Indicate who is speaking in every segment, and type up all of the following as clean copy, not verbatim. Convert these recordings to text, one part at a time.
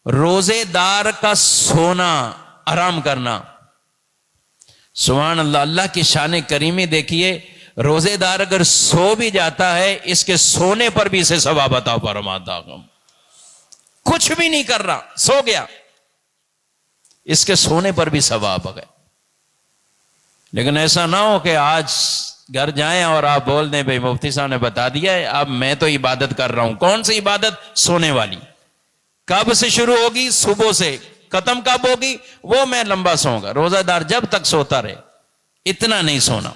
Speaker 1: روزے دار کا سونا آرام کرنا، سبحان اللہ، اللہ کی شان کریمی دیکھیے، روزے دار اگر سو بھی جاتا ہے اس کے سونے پر بھی اسے ثواب عطا فرماتا ہوں، کچھ بھی نہیں کر رہا، سو گیا، اس کے سونے پر بھی ثواب ہے۔ لیکن ایسا نہ ہو کہ آج گھر جائیں اور آپ بول دیں بھائی مفتی صاحب نے بتا دیا ہے، اب میں تو عبادت کر رہا ہوں۔ کون سی عبادت؟ سونے والی۔ کب سے شروع ہوگی؟ صبح سے۔ ختم کب ہوگی؟ وہ میں لمبا سوؤں گا۔ روزہ دار جب تک سوتا رہے، اتنا نہیں سونا،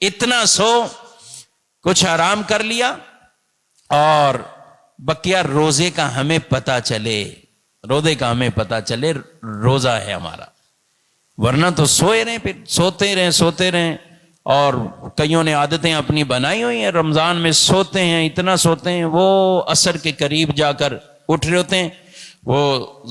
Speaker 1: اتنا سو، کچھ آرام کر لیا، اور بقیہ روزے کا ہمیں پتا چلے، روزے کا ہمیں پتا چلے روزہ ہے ہمارا، ورنہ تو سوئے رہیں، پھر سوتے رہیں۔ اور کئیوں نے عادتیں اپنی بنائی ہوئی ہیں، رمضان میں سوتے ہیں، اتنا سوتے ہیں، وہ عصر کے قریب جا کر اٹھ رہے ہوتے ہیں، وہ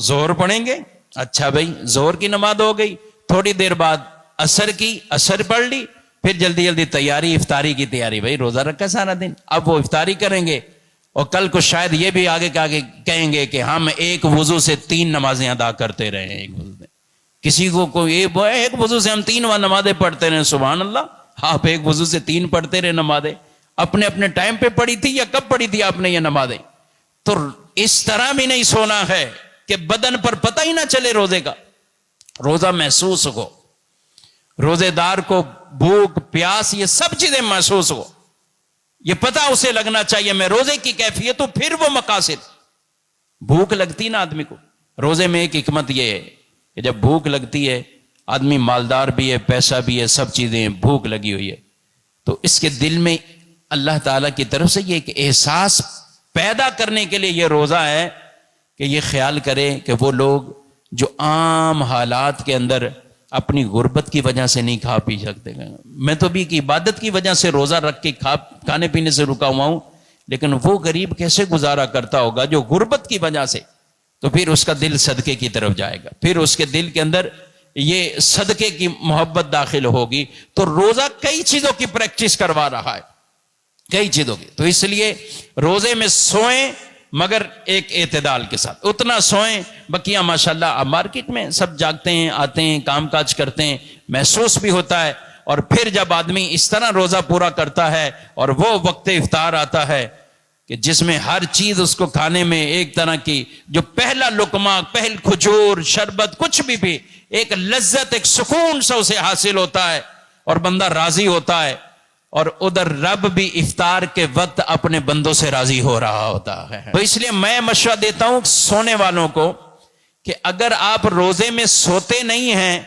Speaker 1: ظہر پڑھیں گے، اچھا بھائی ظہر کی نماز ہو گئی، تھوڑی دیر بعد عصر کی، عصر پڑھ لی، پھر جلدی جلدی تیاری، افطاری کی تیاری، بھائی روزہ رکھا سارا دن، اب وہ افطاری کریں گے، اور کل کو شاید یہ بھی آگے کے آگے کہیں گے کہ ہم ایک وضو سے 3 نمازیں ادا کرتے رہے ہیں۔ ایک وضو سے کسی کو کوئی ایک وضو سے ہم 3 نمازیں پڑھتے رہے، سبحان اللہ، آپ ایک وضو سے 3 پڑھتے رہے نمازیں، اپنے اپنے ٹائم پہ پڑھی تھی یا کب پڑھی تھی آپ نے یہ نمازیں؟ تو اس طرح بھی نہیں سونا ہے کہ بدن پر پتہ ہی نہ چلے روزے کا، روزہ محسوس ہو، روزے دار کو بھوک پیاس یہ سب چیزیں محسوس ہو، یہ پتہ اسے لگنا چاہیے میں روزے کی کیفیت ہوں، پھر وہ مقاصد۔ بھوک لگتی نا آدمی کو، روزے میں ایک حکمت یہ ہے کہ جب بھوک لگتی ہے، آدمی مالدار بھی ہے، پیسہ بھی ہے، سب چیزیں، بھوک لگی ہوئی ہے، تو اس کے دل میں اللہ تعالیٰ کی طرف سے یہ ایک احساس پیدا کرنے کے لیے یہ روزہ ہے کہ یہ خیال کرے کہ وہ لوگ جو عام حالات کے اندر اپنی غربت کی وجہ سے نہیں کھا پی سکتے، میں تو بھی کی عبادت کی وجہ سے روزہ رکھ کے کھانے پینے سے رکا ہوا ہوں، لیکن وہ غریب کیسے گزارا کرتا ہوگا جو غربت کی وجہ سے، تو پھر اس کا دل صدقے کی طرف جائے گا، پھر اس کے دل کے اندر یہ صدقے کی محبت داخل ہوگی۔ تو روزہ کئی چیزوں کی پریکٹس کروا رہا ہے، کئی چیزوں کی، تو اس لیے روزے میں سوئیں مگر ایک اعتدال کے ساتھ، اتنا سوئیں، بقیہ ماشاءاللہ اب مارکیٹ میں سب جاگتے ہیں، آتے ہیں، کام کاج کرتے ہیں، محسوس بھی ہوتا ہے، اور پھر جب آدمی اس طرح روزہ پورا کرتا ہے اور وہ وقت افطار آتا ہے کہ جس میں ہر چیز اس کو کھانے میں ایک طرح کی جو پہلا لقمہ، پہل کھجور، شربت، کچھ بھی ایک لذت، ایک سکون سا اسے حاصل ہوتا ہے اور بندہ راضی ہوتا ہے، اور ادھر رب بھی افطار کے وقت اپنے بندوں سے راضی ہو رہا ہوتا ہے۔ تو اس لیے میں مشورہ دیتا ہوں سونے والوں کو کہ اگر آپ روزے میں سوتے نہیں ہیں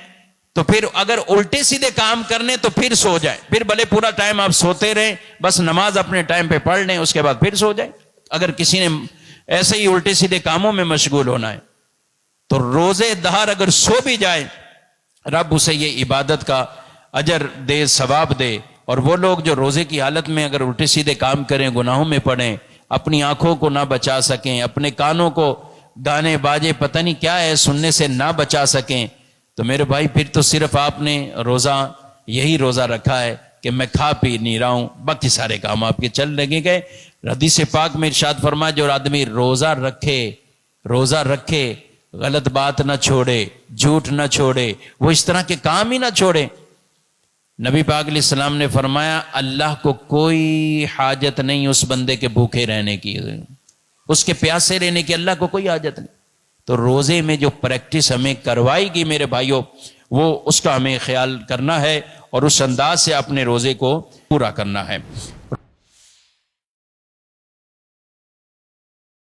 Speaker 1: تو پھر اگر الٹے سیدھے کام کرنے تو پھر سو جائیں، پھر بھلے پورا ٹائم آپ سوتے رہیں، بس نماز اپنے ٹائم پہ پڑھ لیں، اس کے بعد پھر سو جائیں۔ اگر کسی نے ایسے ہی الٹے سیدھے کاموں میں مشغول ہونا ہے تو روزے دار اگر سو بھی جائے، رب اسے یہ عبادت کا اجر دے، ثواب دے۔ اور وہ لوگ جو روزے کی حالت میں اگر الٹے سیدھے کام کریں، گناہوں میں پڑیں، اپنی آنکھوں کو نہ بچا سکیں، اپنے کانوں کو گانے باجے پتہ نہیں کیا ہے سننے سے نہ بچا سکیں، تو میرے بھائی پھر تو صرف آپ نے روزہ، یہی روزہ رکھا ہے کہ میں کھا پی نہیں رہا ہوں، باقی سارے کام آپ کے چل لگے گئے۔ حدیث پاک میں ارشاد فرمایا جو آدمی روزہ رکھے، غلط بات نہ چھوڑے، جھوٹ نہ چھوڑے، وہ اس طرح کے کام ہی نہ چھوڑے، نبی پاک علیہ السلام نے فرمایا اللہ کو کوئی حاجت نہیں اس بندے کے بھوکے رہنے کی، اس کے پیاسے رہنے کی اللہ کو کوئی حاجت نہیں۔ تو روزے میں جو پریکٹس ہمیں کروائی گی میرے بھائیوں، وہ اس کا ہمیں خیال کرنا ہے اور اس انداز سے اپنے روزے کو پورا کرنا ہے۔